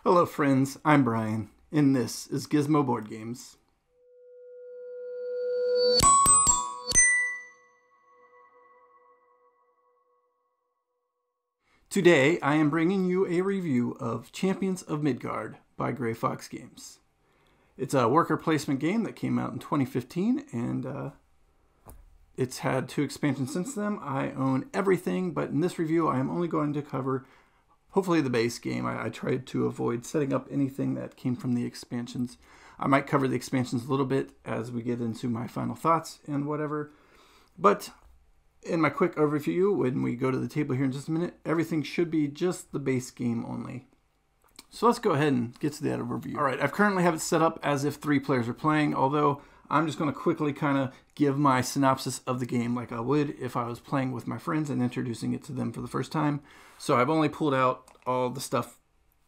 Hello friends, I'm Brian, and this is Gizmo Board Games. Today I am bringing you a review of Champions of Midgard by Gray Fox Games. It's a worker placement game that came out in 2015, and it's had 2 expansions since then. I own everything, but in this review I am only going to cover hopefully the base game. I tried to avoid setting up anything that came from the expansions. I might cover the expansions a little bit as we get into my final thoughts and whatever. But in my quick overview, when we go to the table here in just a minute, everything should be just the base game only. So let's go ahead and get to that overview. All right, I currently have it set up as if 3 players are playing, although I'm just going to quickly kind of give my synopsis of the game like I would if I was playing with my friends and introducing it to them for the first time. So I've only pulled out all the stuff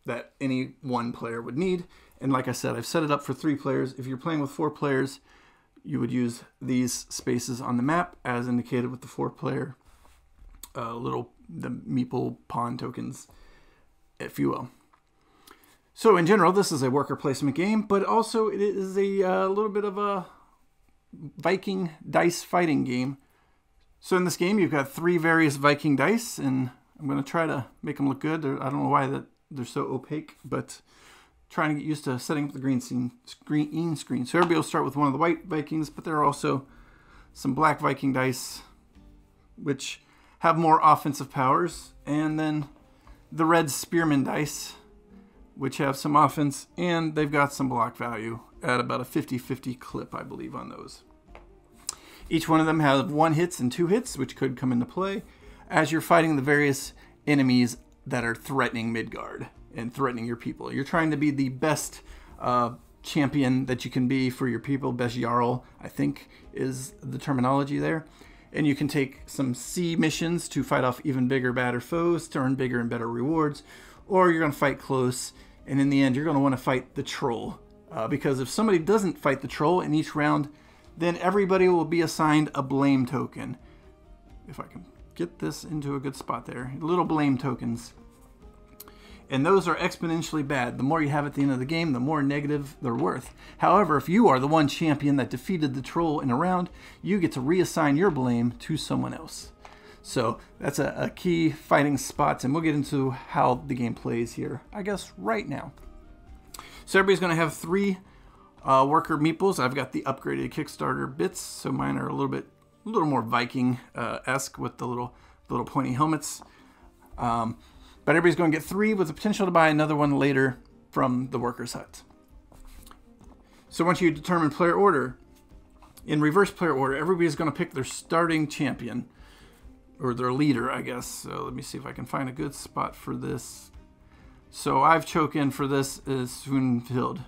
that any one player would need. And like I said, I've set it up for 3 players. If you're playing with 4 players, you would use these spaces on the map as indicated with the 4-player the meeple pawn tokens, if you will. So in general, this is a worker placement game, but also it is a little bit of a Viking dice fighting game. So in this game, you've got 3 various Viking dice, and I'm going to try to make them look good. I don't know why they're so opaque, but trying to get used to setting up the green screen. So everybody will start with one of the white Vikings, but there are also some black Viking dice, which have more offensive powers, and then the red spearman dice, which have some offense, and they've got some block value at about a 50-50 clip, I believe, on those. Each one of them has 1 hits and 2 hits, which could come into play as you're fighting the various enemies that are threatening Midgard and threatening your people. You're trying to be the best champion that you can be for your people. Best Jarl, I think, is the terminology there. And you can take some sea missions to fight off even bigger, badder foes to earn bigger and better rewards. Or you're going to fight close, and in the end, you're going to want to fight the troll. Because if somebody doesn't fight the troll in each round, then everybody will be assigned a blame token. If I can get this into a good spot there. Little blame tokens. And those are exponentially bad. The more you have at the end of the game, the more negative they're worth. However, if you are the one champion that defeated the troll in a round, you get to reassign your blame to someone else. So that's a key fighting spot, and we'll get into how the game plays here, I guess, right now. So everybody's going to have 3 worker meeples. I've got the upgraded Kickstarter bits, so mine are a little more Viking-esque with the little pointy helmets. But everybody's going to get 3 with the potential to buy another one later from the workers' hut. So once you determine player order, in reverse player order, everybody's going to pick their starting champion. Or their leader, I guess. So let me see if I can find a good spot for this. So I've chosen for this is Svanhild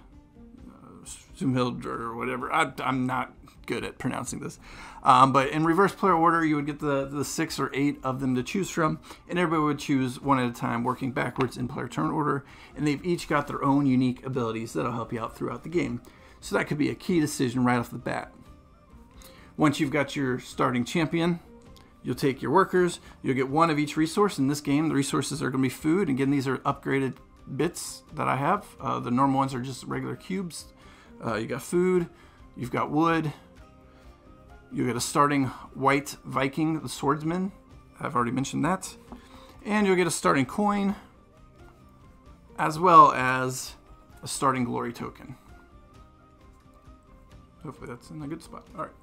or whatever. I'm not good at pronouncing this. But in reverse player order, you would get the 6 or 8 of them to choose from, and everybody would choose one at a time, working backwards in player turn order. And they've each got their own unique abilities that'll help you out throughout the game. So that could be a key decision right off the bat. Once you've got your starting champion, you'll take your workers, you'll get 1 of each resource. In this game, the resources are going to be food. Again, these are upgraded bits that I have. The normal ones are just regular cubes. You got food, you've got wood, you get a starting white Viking, the swordsman. I've already mentioned that. And you'll get a starting coin, as well as a starting glory token. Hopefully that's in a good spot. All right.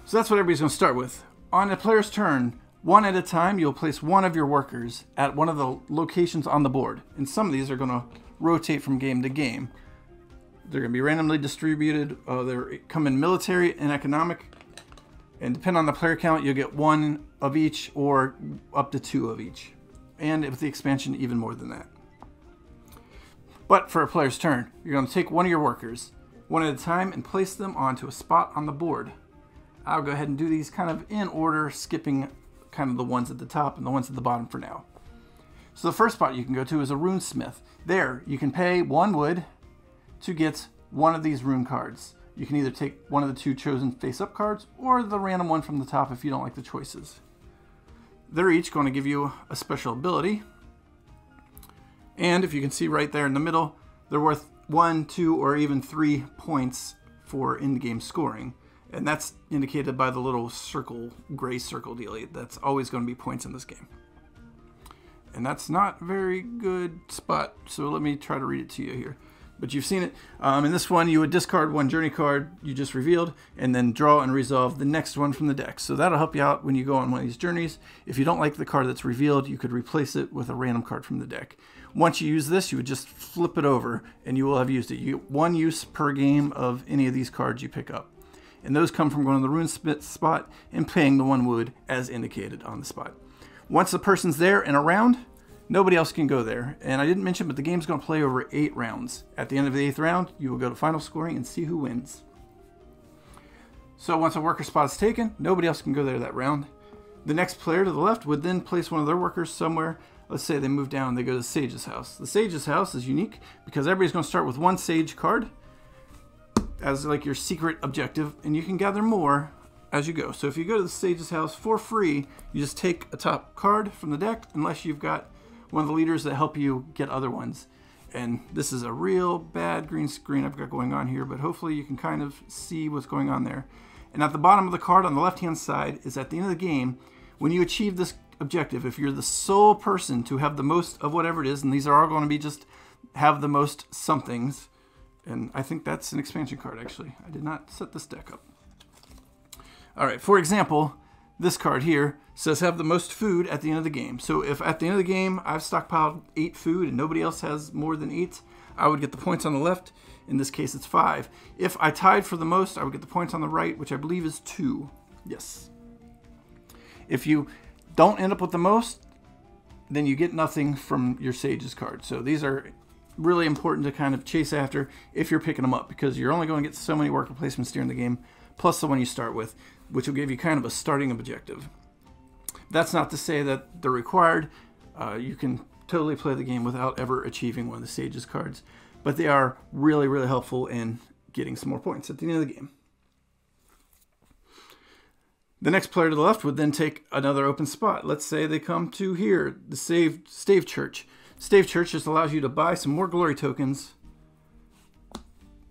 So that's what everybody's going to start with. On a player's turn, 1 at a time, you'll place 1 of your workers at one of the locations on the board. And some of these are going to rotate from game to game. They're going to be randomly distributed. They come in military and economic. And depending on the player count, you'll get 1 of each or up to 2 of each. And with the expansion, even more than that. But for a player's turn, you're going to take 1 of your workers, 1 at a time, and place them onto a spot on the board. I'll go ahead and do these kind of in order, skipping kind of the ones at the top and the ones at the bottom for now. So the first spot you can go to is a rune smith. There, you can pay 1 wood to get 1 of these rune cards. You can either take one of the 2 chosen face-up cards or the random one from the top if you don't like the choices. They're each going to give you a special ability. And if you can see right there in the middle, they're worth 1, 2, or even 3 points for in-game scoring. And that's indicated by the little circle, gray circle dealie. That's always going to be points in this game. And that's not a very good spot, so let me try to read it to you here. But you've seen it. In this one, you would discard one journey card you just revealed, and then draw and resolve the next one from the deck. So that'll help you out when you go on one of these journeys. If you don't like the card that's revealed, you could replace it with a random card from the deck. Once you use this, you would just flip it over, and you will have used it. You get 1 use per game of any of these cards you pick up. And those come from going to the runesmith spot and paying the 1 wood as indicated on the spot. Once the person's there and around, nobody else can go there. And I didn't mention, but the game's going to play over 8 rounds. At the end of the 8th round, you will go to final scoring and see who wins. So once a worker spot is taken, nobody else can go there that round. The next player to the left would then place one of their workers somewhere. Let's say they move down and they go to the Sage's house. The Sage's house is unique because everybody's going to start with 1 Sage card as like your secret objective, and you can gather more as you go. So if you go to the Sage's house for free, you just take a top card from the deck, unless you've got one of the leaders that help you get other ones. And this is a real bad green screen I've got going on here, but hopefully you can kind of see what's going on there. And at the bottom of the card on the left-hand side is at the end of the game, when you achieve this objective, if you're the sole person to have the most of whatever it is, and these are all going to be just have the most somethings, and I think that's an expansion card actually. I did not set this deck up. All right, for example, this card here says have the most food at the end of the game. So if at the end of the game I've stockpiled 8 food and nobody else has more than 8, I would get the points on the left. In this case, it's 5. If I tied for the most, I would get the points on the right, which I believe is 2. Yes. If you don't end up with the most, then you get nothing from your Sage's card. So these are really important to kind of chase after if you're picking them up, because you're only going to get so many worker placements during the game, plus the one you start with, which will give you kind of a starting objective. That's not to say that they're required. You can totally play the game without ever achieving one of the Sage's cards, but they are really, really helpful in getting some more points at the end of the game. The next player to the left would then take another open spot. Let's say they come to here, the Stave Church. Stave Church just allows you to buy some more glory tokens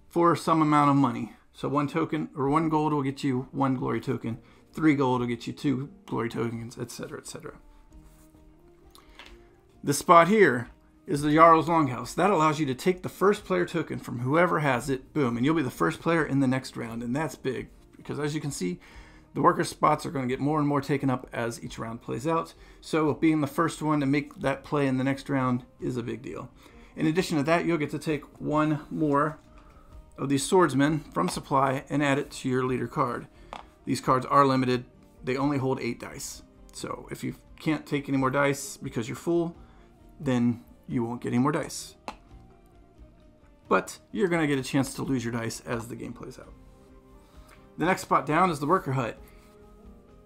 for some amount of money. So 1 token or 1 gold will get you 1 glory token. 3 gold will get you 2 glory tokens, etc., etc. The spot here is the Jarl's Longhouse. That allows you to take the first player token from whoever has it, boom, and you'll be the first player in the next round. And that's big because, as you can see, the worker spots are going to get more and more taken up as each round plays out. So being the first one to make that play in the next round is a big deal. In addition to that, you'll get to take 1 more of these swordsmen from supply and add it to your leader card. These cards are limited. They only hold 8 dice. So if you can't take any more dice because you're full, then you won't get any more dice. But you're going to get a chance to lose your dice as the game plays out. The next spot down is the worker hut.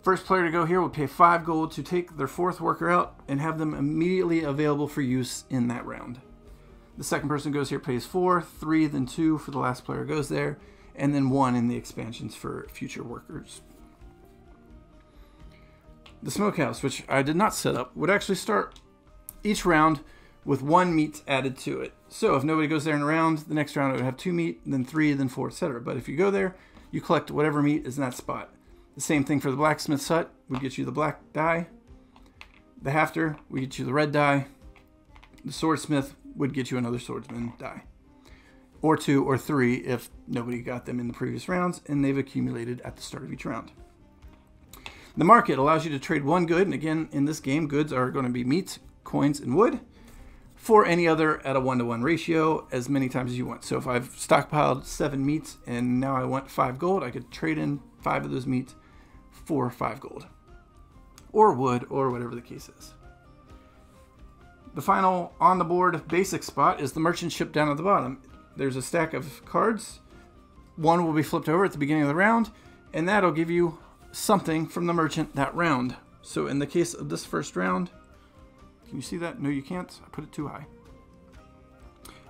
First player to go here will pay 5 gold to take their 4th worker out and have them immediately available for use in that round. The second person goes here pays 4, 3, then 2 for the last player goes there, and then 1 in the expansions for future workers. The smokehouse, which I did not set up, would actually start each round with 1 meat added to it. So if nobody goes there in a round, the next round it would have 2 meat, then 3, then 4, etc. But if you go there, you collect whatever meat is in that spot. The same thing for the blacksmith's hut would get you the black dye. The hafter would get you the red dye. The swordsmith would get you another swordsman die. Or 2 or 3 if nobody got them in the previous rounds and they've accumulated at the start of each round. The market allows you to trade 1 good, and again in this game goods are going to be meat, coins, and wood, for any other at a 1-to-1 ratio as many times as you want. So if I've stockpiled 7 meat and now I want 5 gold, I could trade in 5 of those meat for 5 gold. Or wood, or whatever the case is. The final on the board basic spot is the merchant ship down at the bottom. There's a stack of cards. 1 will be flipped over at the beginning of the round, and that'll give you something from the merchant that round. So in the case of this first round, can you see that? No, you can't. I put it too high.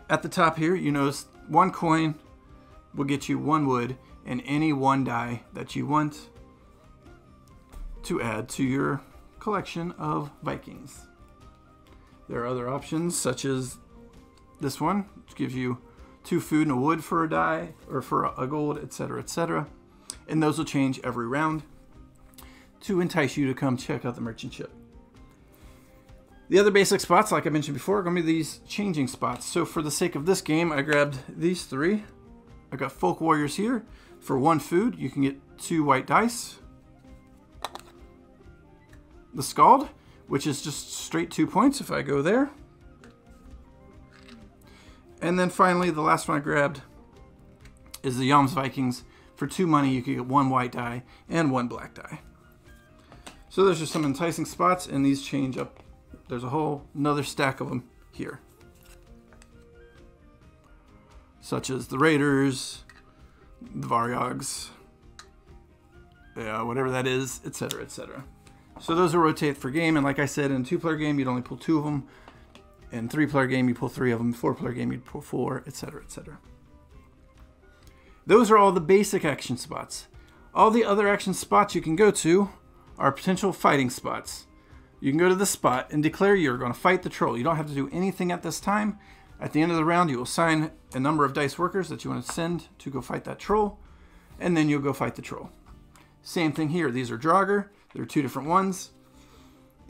At the top here, you notice 1 coin will get you 1 wood and any 1 die that you want to add to your collection of Vikings. There are other options such as this one, which gives you 2 food and a wood for a die, or for a gold, etc., etc. And those will change every round to entice you to come check out the merchant ship. The other basic spots, like I mentioned before, are going to be these changing spots. So for the sake of this game, I grabbed these 3. I got Folk Warriors here. For 1 food, you can get 2 white dice. The Scald, which is just straight 2 points if I go there. And then finally, the last one I grabbed is the Yams Vikings. For 2 money, you can get 1 white die and 1 black die. So there's just some enticing spots, and these change up. There's a whole another stack of them here, such as the Raiders, the Varyogs, whatever that is, etc., etc. So those will rotate for game, and like I said, in a 2-player game, you'd only pull 2 of them. In 3-player game, you pull 3 of them. 4-player game, you'd pull 4, etc., etc. Those are all the basic action spots. All the other action spots you can go to are potential fighting spots. You can go to the spot and declare you're going to fight the troll. You don't have to do anything at this time. At the end of the round, you will assign a number of dice workers that you want to send to go fight that troll, and then you'll go fight the troll. Same thing here. These are Draugr. There are 2 different ones.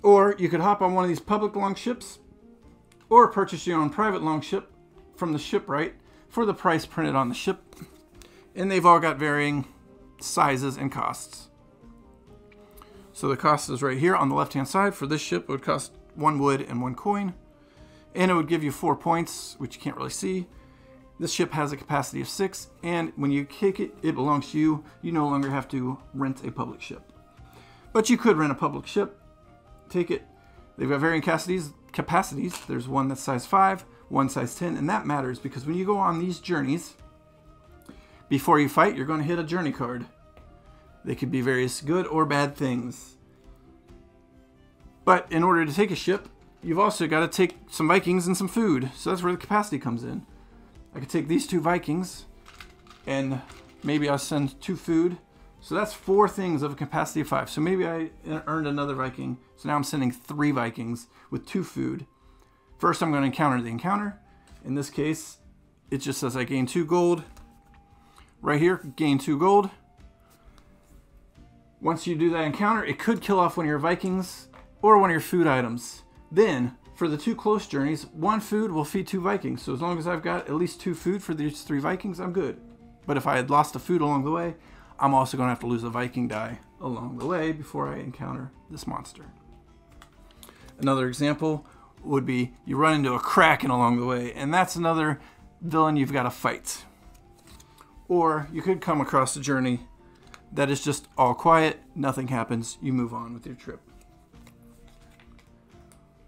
Or you could hop on one of these public longships, or purchase your own private longship from the shipwright for the price printed on the ship. And they've all got varying sizes and costs. So the cost is right here on the left-hand side. For this ship, it would cost 1 wood and 1 coin. And it would give you 4 points, which you can't really see. This ship has a capacity of 6, and when you kick it, it belongs to you. You no longer have to rent a public ship. But you could rent a public ship, take it. They've got varying capacities. There's one that's size 5, one size 10, and that matters because when you go on these journeys, before you fight, you're going to hit a journey card. They could be various good or bad things. But in order to take a ship, you've also got to take some Vikings and some food. So that's where the capacity comes in. I could take these 2 Vikings and maybe I'll send 2 food. So that's 4 things of a capacity of 5. So maybe I earned another Viking. So now I'm sending 3 Vikings with 2 food. First, I'm going to encounter the encounter. In this case, it just says I gain 2 gold. Right here, gain 2 gold. Once you do that encounter, it could kill off one of your Vikings or one of your food items. Then, for the 2 close journeys, 1 food will feed 2 Vikings. So as long as I've got at least 2 food for these 3 Vikings, I'm good. But if I had lost a food along the way, I'm also going to have to lose a Viking die along the way before I encounter this monster. Another example would be you run into a Kraken along the way, and that's another villain you've got to fight. Or you could come across a journey that is just all quiet, nothing happens, you move on with your trip.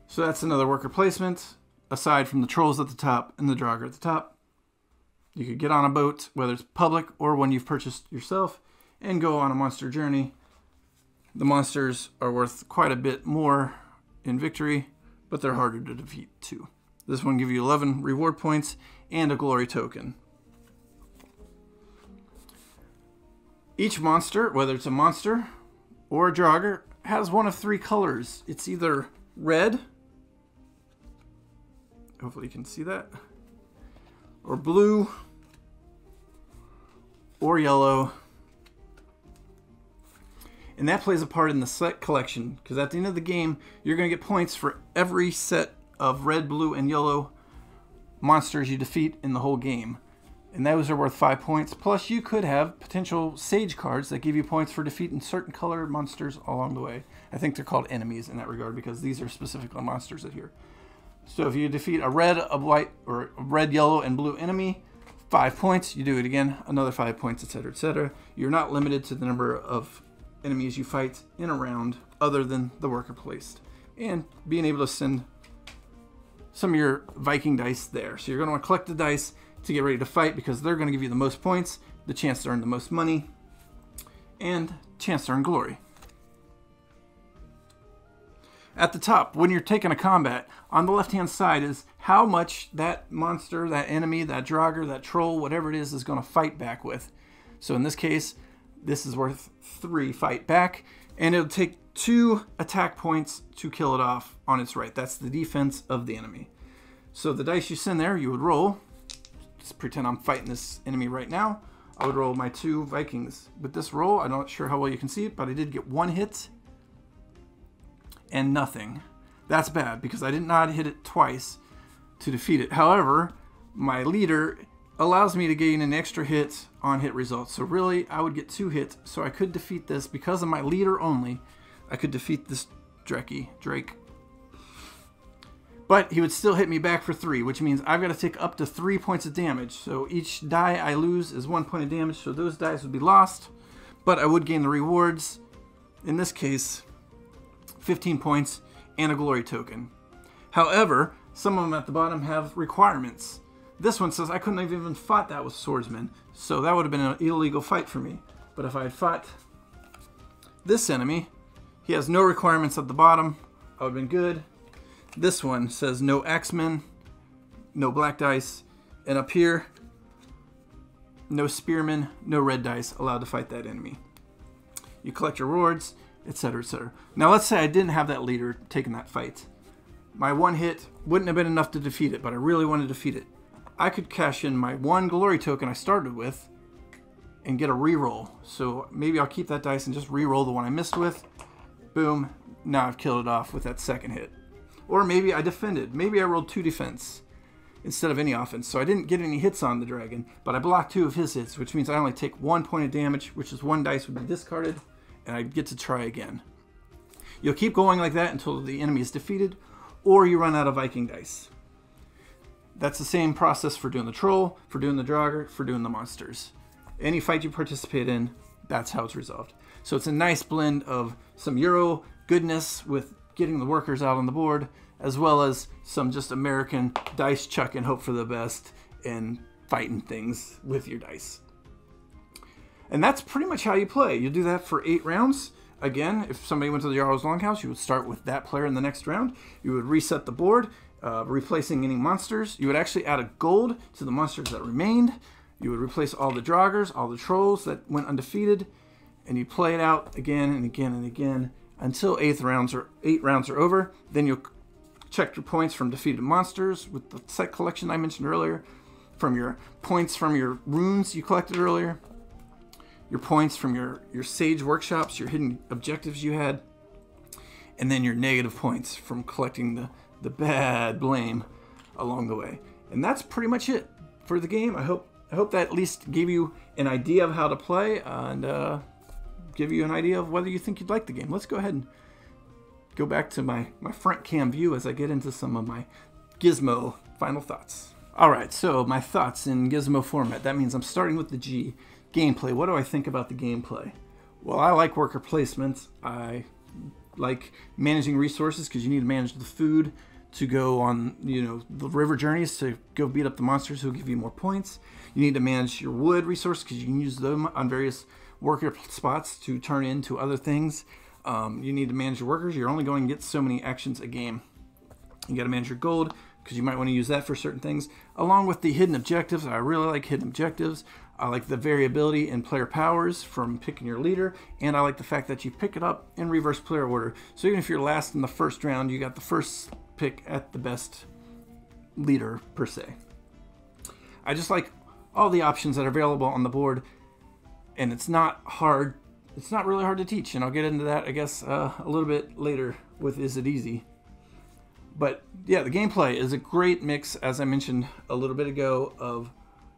So that's another worker placement, aside from the trolls at the top and the Draugr at the top. You could get on a boat, whether it's public or one you've purchased yourself, and go on a monster journey. The monsters are worth quite a bit more in victory, but they're harder to defeat too. This one gives you 11 reward points and a glory token. Each monster, whether it's a monster or a Draugr, has one of 3 colors. It's either red, hopefully you can see that, or blue, or yellow. And that plays a part in the set collection, because at the end of the game, you're going to get points for every set of red, blue, and yellow monsters you defeat in the whole game. And those are worth 5 points. Plus, you could have potential sage cards that give you points for defeating certain color monsters along the way. I think they're called enemies in that regard because these are specifically monsters that here. So if you defeat a red, a white, or a red, yellow, and blue enemy, 5 points. You do it again, another 5 points, etc., etc. You're not limited to the number of enemies you fight in a round other than the worker placed. And being able to send some of your Viking dice there. So you're going to want to collect the dice to get ready to fight because they're going to give you the most points, the chance to earn the most money, and chance to earn glory. At the top, when you're taking a combat, on the left-hand side is how much that monster, that enemy, that Draugr, that troll, whatever it is going to fight back with. So in this case, this is worth 3 fight back, and it'll take 2 attack points to kill it off on its right. That's the defense of the enemy. So the dice you send there, you would roll. Just pretend I'm fighting this enemy right now. I would roll my 2 Vikings. With this roll, I'm not sure how well you can see it, but I did get 1 hit and nothing. That's bad because I did not hit it twice to defeat it. However, my leader allows me to gain an extra hit on hit results. So really, I would get 2 hits, so I could defeat this. Because of my leader only, I could defeat this Drake. But he would still hit me back for 3, which means I've got to take up to 3 points of damage. So each die I lose is 1 point of damage, so those dice would be lost. But I would gain the rewards. In this case, 15 points and a glory token. However, some of them at the bottom have requirements. This one says I couldn't have even fought that with swordsmen, so that would have been an illegal fight for me. But if I had fought this enemy, he has no requirements at the bottom. I would have been good. This one says no axemen, no black dice, and up here, no spearmen, no red dice allowed to fight that enemy. You collect your rewards, etc., etc. Now let's say I didn't have that leader taking that fight. My 1 hit wouldn't have been enough to defeat it, but I really wanted to defeat it. I could cash in my 1 glory token I started with and get a reroll. So maybe I'll keep that dice and just reroll the one I missed with. Boom, now I've killed it off with that 2nd hit. Or maybe I defended. Maybe I rolled 2 defense instead of any offense. So I didn't get any hits on the dragon, but I blocked 2 of his hits, which means I only take 1 point of damage, which is 1 dice would be discarded, and I get to try again. You'll keep going like that until the enemy is defeated, or you run out of Viking dice. That's the same process for doing the troll, for doing the draugr, for doing the monsters. Any fight you participate in, that's how it's resolved. So it's a nice blend of some Euro goodness with getting the workers out on the board, as well as some just American dice chuck and hope for the best and fighting things with your dice. And that's pretty much how you play. You do that for 8 rounds. Again, if somebody went to the Jarl's Longhouse, you would start with that player in the next round. You would reset the board, replacing any monsters. You would actually add a gold to the monsters that remained. You would replace all the draugrs, all the trolls that went undefeated, and you play it out again and again and again until 8 rounds are over. Then you'll check your points from defeated monsters with the set collection I mentioned earlier, from your points from your runes you collected earlier, your points from your sage workshops, your hidden objectives you had, and then your negative points from collecting the bad blame along the way. And that's pretty much it for the game. I hope that at least gave you an idea of how to play and give you an idea of whether you think you'd like the game. Let's go ahead and go back to my front cam view as I get into some of my Gizmo final thoughts. All right, so my thoughts in Gizmo format. That means I'm starting with the G, gameplay. What do I think about the gameplay? Well, I like worker placement. I like managing resources because you need to manage the food to go on, the river journeys to go beat up the monsters who give you more points. You need to manage your wood resources because you can use them on various worker spots to turn into other things. You need to manage your workers. You're only going to get so many actions a game. You got to manage your gold because you might want to use that for certain things. Along with the hidden objectives, I really like hidden objectives. I like the variability in player powers from picking your leader, and I like the fact that you pick it up in reverse player order. So even if you're last in the first round, you got the first pick at the best leader per se. I just like all the options that are available on the board, and it's not hard. It's not really hard to teach, and I'll get into that, I guess, a little bit later with Is It Easy? But yeah, the gameplay is a great mix, as I mentioned a little bit ago, of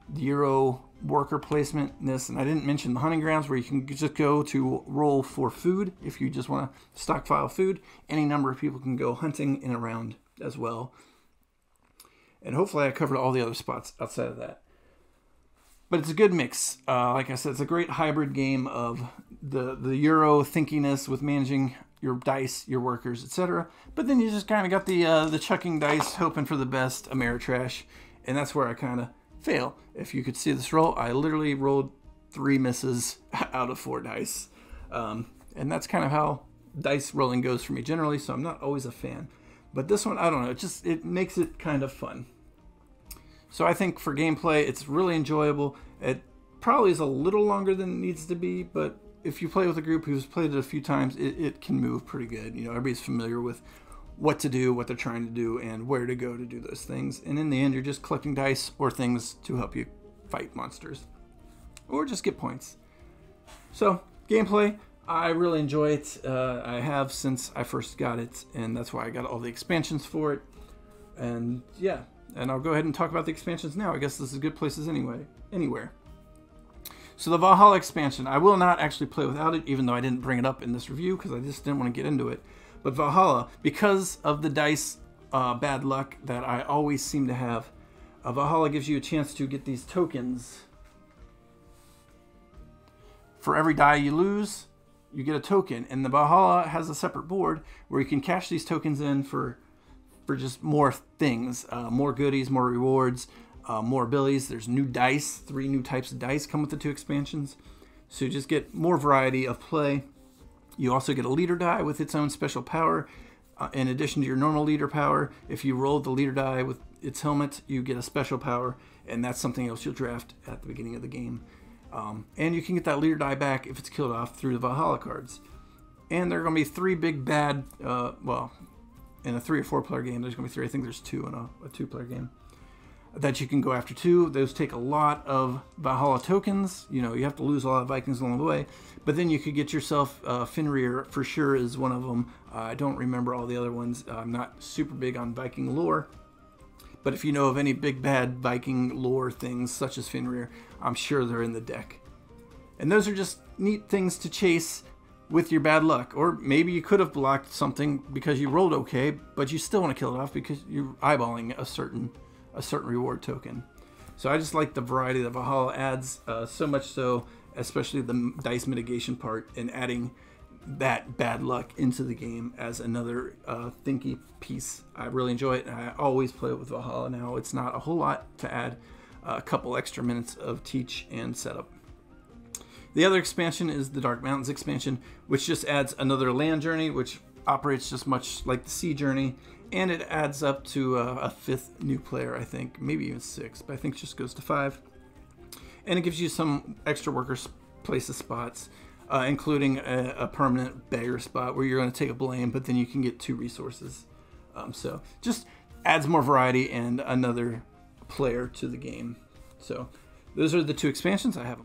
the Euro worker placement-ness, and I didn't mention the hunting grounds where you can just go to roll for food if you just want to stockpile food. Any number of people can go hunting in a round as well. And hopefully I covered all the other spots outside of that. But it's a good mix. Like I said, it's a great hybrid game of the Euro thinkiness with managing your dice, your workers, etc. But then you just kind of got the chucking dice, hoping for the best Ameritrash, and that's where I kind of fail. If you could see this roll, I literally rolled 3 misses out of 4 dice. And that's kind of how dice rolling goes for me generally, so I'm not always a fan. But this one, I don't know, it makes it kind of fun. So I think for gameplay, it's really enjoyable. It probably is a little longer than it needs to be, but if you play with a group who's played it a few times, it can move pretty good. Everybody's familiar with what to do, what they're trying to do, and where to go to do those things. And in the end, you're just collecting dice or things to help you fight monsters or just get points. So, gameplay, I really enjoy it. I have since I first got it, and that's why I got all the expansions for it. And yeah, and I'll go ahead and talk about the expansions now. I guess this is good places anywhere. So the Valhalla expansion, I will not actually play without it, even though I didn't bring it up in this review because I just didn't want to get into it. But Valhalla, because of the dice bad luck that I always seem to have, Valhalla gives you a chance to get these tokens. For every die you lose, you get a token. And the Valhalla has a separate board where you can cash these tokens in for just more things, more goodies, more rewards, more abilities. There's new dice, 3 new types of dice come with the 2 expansions. So you just get more variety of play. You also get a leader die with its own special power. In addition to your normal leader power, if you roll the leader die with its helmet, you get a special power, and that's something else you'll draft at the beginning of the game. And you can get that leader die back if it's killed off through the Valhalla cards. And there are going to be 3 big bad, well, in a 3 or 4 player game, there's going to be 3. I think there's 2 in a 2-player game that you can go after too. Those take a lot of Valhalla tokens. You know, you have to lose a lot of Vikings along the way. But then you could get yourself Fenrir for sure is one of them. I don't remember all the other ones. I'm not super big on Viking lore. But if you know of any big bad Viking lore things such as Fenrir, I'm sure they're in the deck. And those are just neat things to chase with your bad luck. Or maybe you could have blocked something because you rolled okay, but you still want to kill it off because you're eyeballing a certain reward token. So I just like the variety that Valhalla adds, so much so, especially the dice mitigation part, and adding that bad luck into the game as another thinky piece. I really enjoy it, and I always play it with Valhalla now. It's not a whole lot to add a couple extra minutes of teach and setup. The other expansion is the Dark Mountains expansion, which just adds another land journey, which operates just much like the sea journey, and it adds up to a 5th new player, I think, maybe even 6, but I think it just goes to 5. And it gives you some extra workers places spots, including a permanent beggar spot where you're going to take a blame, but then you can get 2 resources. So just adds more variety and another player to the game. So those are the 2 expansions I have.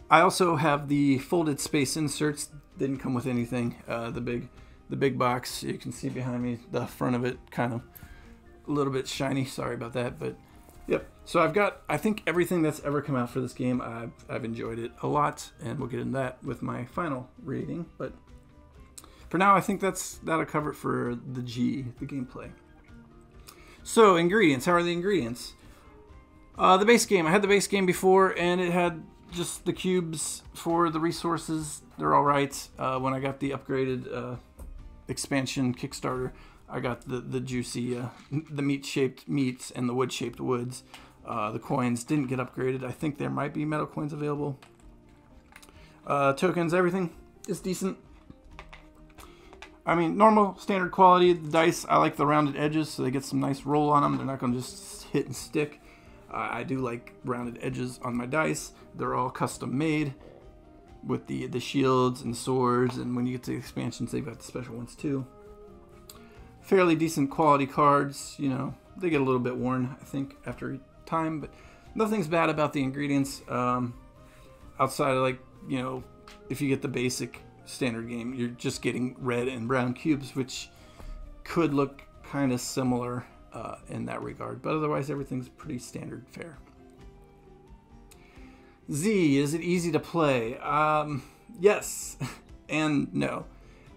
I also have the folded space inserts. Didn't come with anything. The big box, you can see behind me, the front of it kind of a little bit shiny. Sorry about that, but yep. So I've got, I think, everything that's ever come out for this game. I've enjoyed it a lot, and we'll get into that with my final rating. But for now, I think that'll cover it for the gameplay. So ingredients, how are the ingredients? The base game, I had the base game before, and it had just the cubes for the resources. They're all right. When I got the upgraded expansion Kickstarter, I got the juicy, the meat-shaped meats and the wood-shaped woods. The coins didn't get upgraded. I think there might be metal coins available. Tokens, everything is decent. I mean, normal, standard quality. The dice, I like the rounded edges, so they get some nice roll on them. They're not going to just hit and stick. I do like rounded edges on my dice. They're all custom made with the shields and swords, and when you get to the expansions, they've got the special ones too. Fairly decent quality cards. You know, they get a little bit worn, I think, after time, but nothing's bad about the ingredients. Outside of, like, you know, if you get the basic standard game, you're just getting red and brown cubes, which could look kind of similar in that regard, but otherwise everything's pretty standard fare. Z, is it easy to play? Yes and no.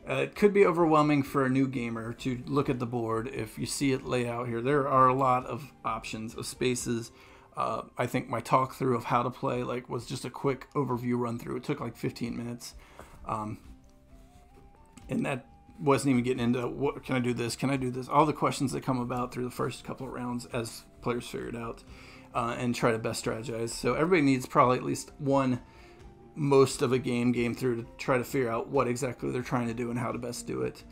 It could be overwhelming for a new gamer to look at the board. If you see it lay out here, there are a lot of options of spaces. I think my talk through of how to play was just a quick overview run through. It took like 15 minutes, and that wasn't even getting into what can I do this, can I do this, all the questions that come about through the first couple of rounds as players figure it out and try to best strategize. So everybody needs probably at least one most of a game through to try to figure out what exactly they're trying to do and how to best do it.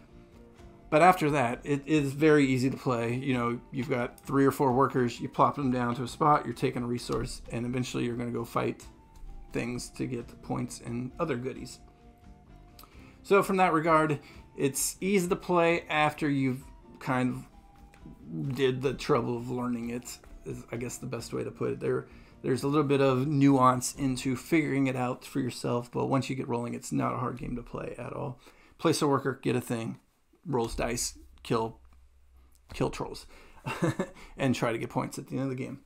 But after that, it is very easy to play. You know, you've got 3 or 4 workers, you plop them down to a spot, you're taking a resource, and eventually you're going to go fight things to get points and other goodies. So from that regard, it's easy to play after you've kind of did the trouble of learning it, is I guess the best way to put it. There's a little bit of nuance into figuring it out for yourself, but once you get rolling, it's not a hard game to play at all. Place a worker, get a thing, rolls dice, kill trolls, and try to get points at the end of the game.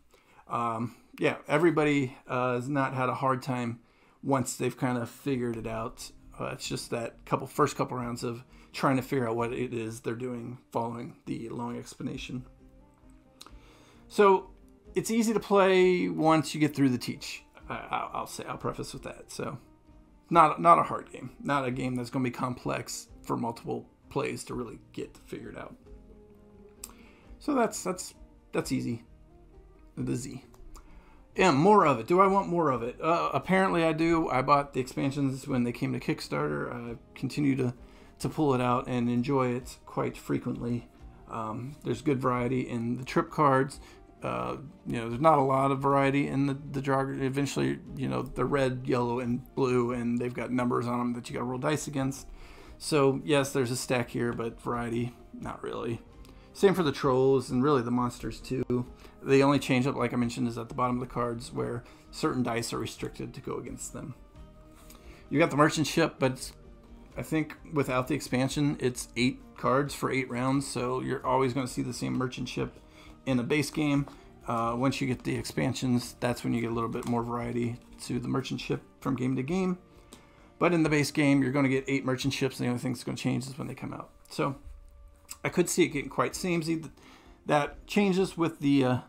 Yeah, everybody has not had a hard time once they've kind of figured it out. It's just that first couple rounds of trying to figure out what it is they're doing following the long explanation. So it's easy to play once you get through the teach. I'll preface with that. So not a hard game, not a game that's going to be complex for multiple plays to really get figured out. So that's easy. The Z. Yeah, more of it. Do I want more of it? Apparently I do. I bought the expansions when they came to Kickstarter. I continue to pull it out and enjoy it quite frequently. There's good variety in the trip cards. There's not a lot of variety in the draw. Eventually, they're red, yellow, and blue, and they've got numbers on them that you got to roll dice against. So yes, there's a stack here, but variety, not really. Same for the trolls and really the monsters too. The only change up, like I mentioned, is at the bottom of the cards where certain dice are restricted to go against them. You got the merchant ship, but I think without the expansion, it's 8 cards for 8 rounds, so you're always going to see the same merchant ship in a base game. Once you get the expansions, that's when you get a little bit more variety to the merchant ship from game to game. But in the base game, you're going to get 8 merchant ships, and the only thing that's going to change is when they come out. So I could see it getting quite samey. That changes with the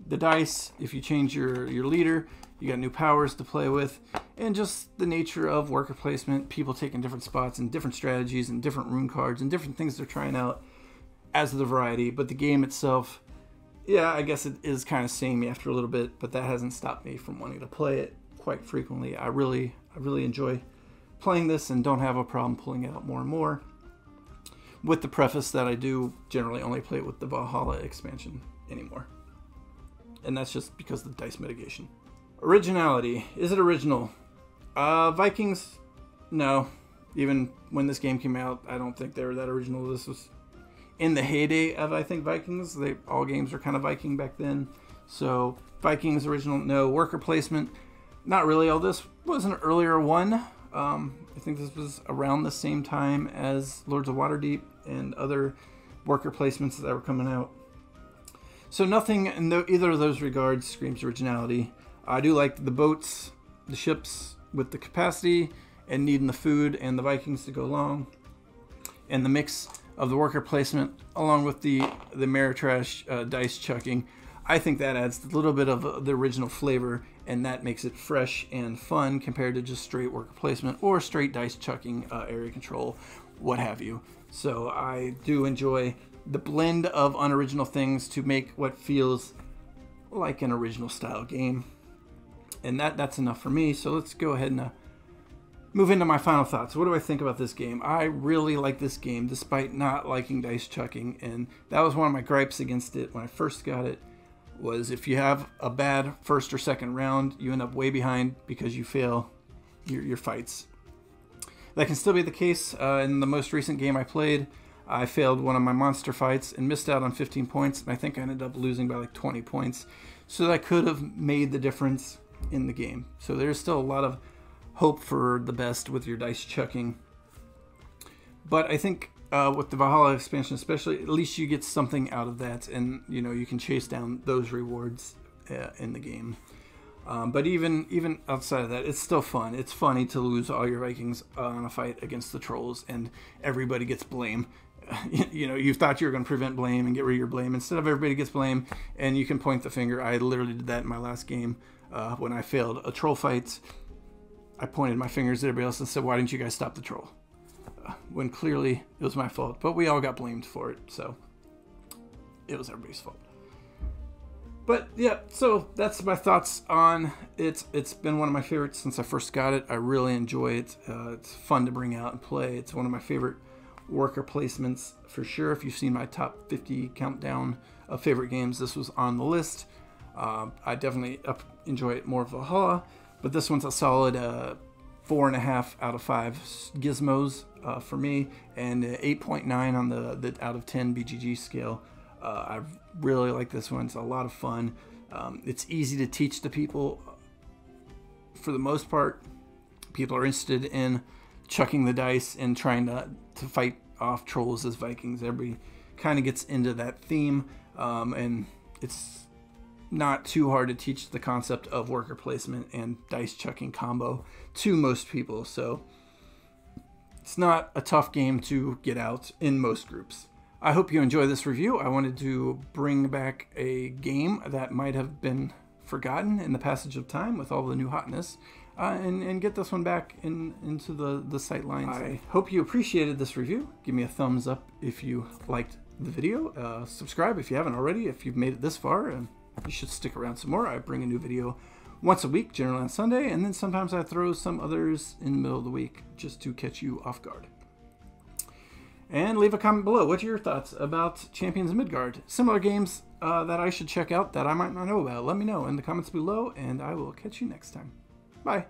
dice. If you change your leader, you got new powers to play with, and just the nature of worker placement, people taking different spots and different strategies and different rune cards and different things they're trying out as the variety. But the game itself, yeah, I guess it is kind of samey after a little bit, but that hasn't stopped me from wanting to play it quite frequently. I really enjoy playing this and don't have a problem pulling it out more and more, with the preface that I do generally only play it with the Valhalla expansion anymore. And that's just because of the dice mitigation. Originality. Is it original? Vikings? No. Even when this game came out, I don't think they were that original. This was in the heyday of, I think, Vikings. All games were kind of Viking back then. So Vikings original? No. Worker placement? Not really. Oh, this was an earlier one. I think this was around the same time as Lords of Waterdeep and other worker placements that were coming out. So nothing in either of those regards screams originality. I do like the boats, the ships with the capacity and needing the food and the Vikings to go along. And the mix of the worker placement along with the Ameritrash dice chucking. I think that adds a little bit of the original flavor, and that makes it fresh and fun compared to just straight worker placement or straight dice chucking, area control, what have you. So I do enjoy the blend of unoriginal things to make what feels like an original style game. And that's enough for me. So let's go ahead and move into my final thoughts. What do I think about this game? I really like this game despite not liking dice chucking, and that was one of my gripes against it when I first got it. Was if you have a bad first or second round, you end up way behind because you fail your fights. That can still be the case. In the most recent game I played, I failed one of my monster fights and missed out on 15 points, and I think I ended up losing by like 20 points. So that could have made the difference in the game. So there's still a lot of hope for the best with your dice chucking. But I think with the Valhalla expansion especially, at least you get something out of that, and you can chase down those rewards in the game. But even outside of that, it's still fun. It's funny to lose all your Vikings on a fight against the trolls, and everybody gets blame. You thought you were going to prevent blame and get rid of your blame. Instead of everybody gets blame, and you can point the finger. I literally did that in my last game when I failed a troll fight. I pointed my fingers at everybody else and said, "Why didn't you guys stop the troll?" When clearly it was my fault, but we all got blamed for it, so it was everybody's fault. But yeah, so that's my thoughts on it. It's been one of my favorites since I first got it. I really enjoy it. It's fun to bring out and play. It's one of my favorite worker placements for sure. If you've seen my top 50 countdown of favorite games, this was on the list. I definitely enjoy it more of Valhalla, but this one's a solid 4.5 out of 5 gizmos for me, and 8.9 on the out of 10 BGG scale. I really like this one. It's a lot of fun. It's easy to teach to people. For the most part, people are interested in chucking the dice and trying to fight off trolls as Vikings. Everybody kind of gets into that theme, and it's not too hard to teach the concept of worker placement and dice chucking combo to most people. So it's not a tough game to get out in most groups. I hope you enjoy this review. I wanted to bring back a game that might have been forgotten in the passage of time with all the new hotness, and get this one back into the sight lines. I hope you appreciated this review. Give me a thumbs up if you liked the video. Subscribe if you haven't already. If you've made it this far, and you should stick around some more. I bring a new video once a week, generally on Sunday, and then sometimes I throw some others in the middle of the week just to catch you off guard. And leave a comment below. What are your thoughts about Champions of Midgard? Similar games that I should check out that I might not know about. Let me know in the comments below, and I will catch you next time. Bye.